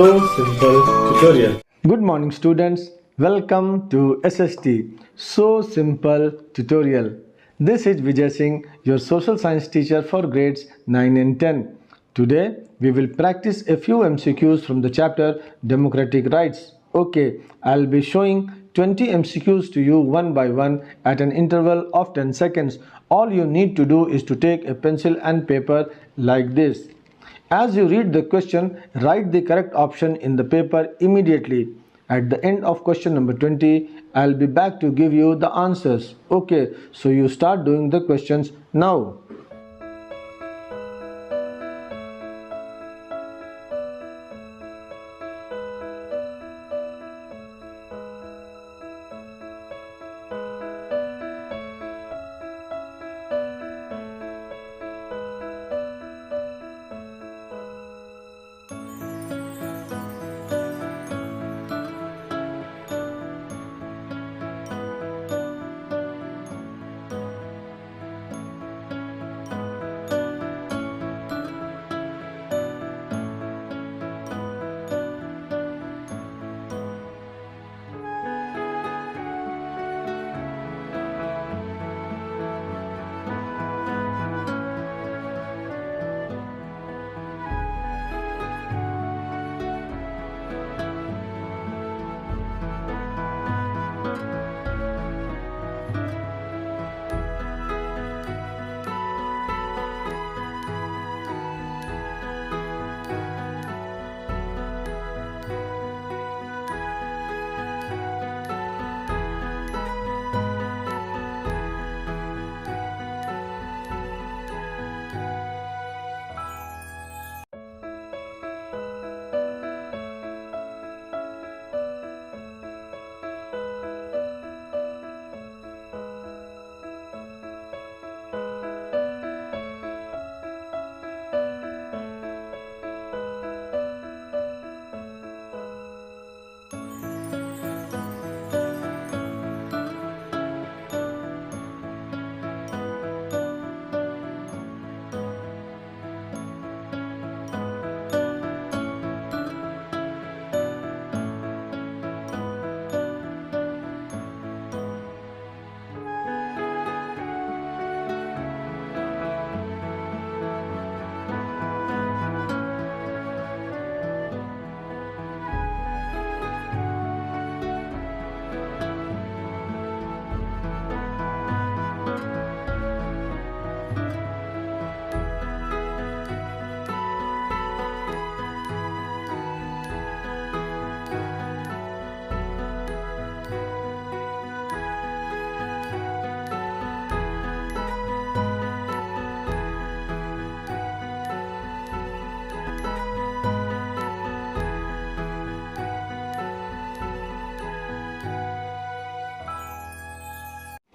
So simple tutorial. Good morning students, welcome to SST So Simple Tutorial. This is Vijay Singh, your social science teacher for grades 9 and 10. Today we will practice a few MCQs from the chapter Democratic Rights. Okay, I'll be showing 20 MCQs to you one by one at an interval of 10 seconds. All you need to do is to take a pencil and paper like this. As you read the question, write the correct option in the paper immediately. At the end of question number 20, I'll be back to give you the answers. Okay, so you start doing the questions now.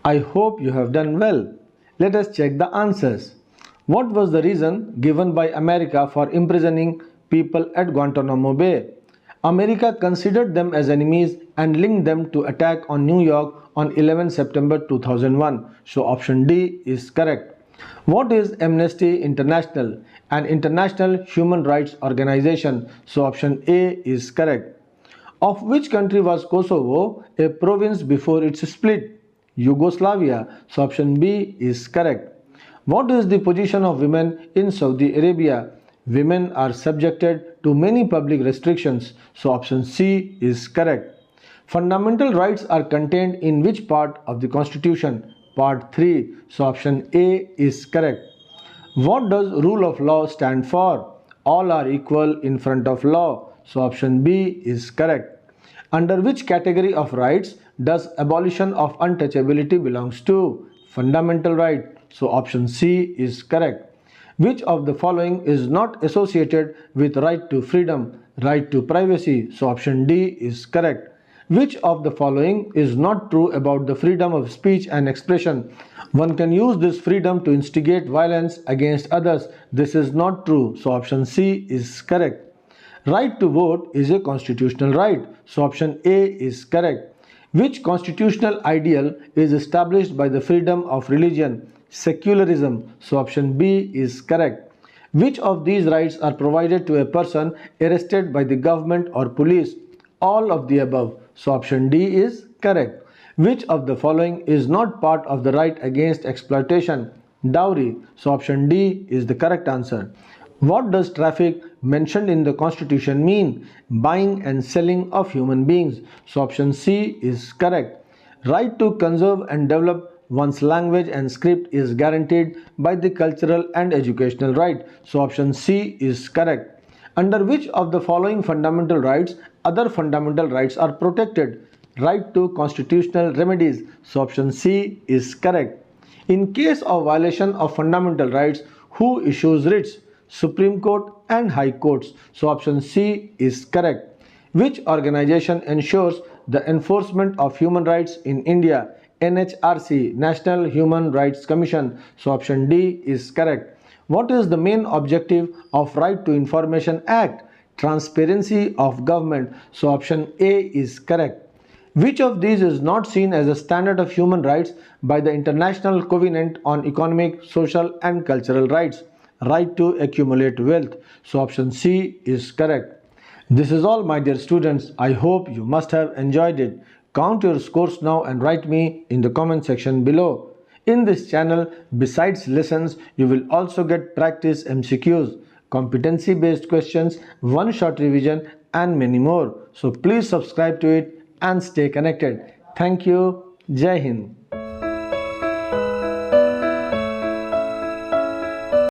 I hope you have done well. Let us check the answers. What was the reason given by America for imprisoning people at Guantanamo Bay? America considered them as enemies and linked them to attack on New York on 11 September 2001. So option D is correct. What is Amnesty International? An international human rights organization. So option A is correct. Of which country was Kosovo a province before its split? Yugoslavia. So option B is correct. What is the position of women in Saudi Arabia? Women are subjected to many public restrictions. So option C is correct. Fundamental rights are contained in which part of the Constitution? Part 3. So option A is correct. What does rule of law stand for? All are equal in front of law. So option B is correct. Under which category of rights does abolition of untouchability belongs to? Fundamental right. So option C is correct. Which of the following is not associated with right to freedom? Right to privacy. So option D is correct. Which of the following is not true about the freedom of speech and expression? One can use this freedom to instigate violence against others. This is not true. So option C is correct. Right to vote is a constitutional right. So option A is correct. Which constitutional ideal is established by the freedom of religion? Secularism. So option B is correct. Which of these rights are provided to a person arrested by the government or police? All of the above. So option D is correct. Which of the following is not part of the right against exploitation? Dowry. So option D is the correct answer. What does traffic mentioned in the constitution mean? Buying and selling of human beings. So option C is correct. Right to conserve and develop one's language and script is guaranteed by the cultural and educational right. So option C is correct. Under which of the following fundamental rights other fundamental rights are protected? Right to constitutional remedies. So option C is correct. In case of violation of fundamental rights, who issues writs? Supreme Court and High Courts. So option C is correct. Which organization ensures the enforcement of human rights in India? NHRC, National Human Rights Commission. So option D is correct. What is the main objective of Right to Information Act? Transparency of government. So option A is correct. Which of these is not seen as a standard of human rights by the International Covenant on Economic, Social and Cultural Rights? Right to accumulate wealth. So option C is correct. This is all, my dear students. I hope you must have enjoyed it. Count your scores now and write me in the comment section below. In this channel, besides lessons, you will also get practice MCQs, competency based questions, one shot revision and many more. So please subscribe to it and stay connected. Thank you. Jai Hind.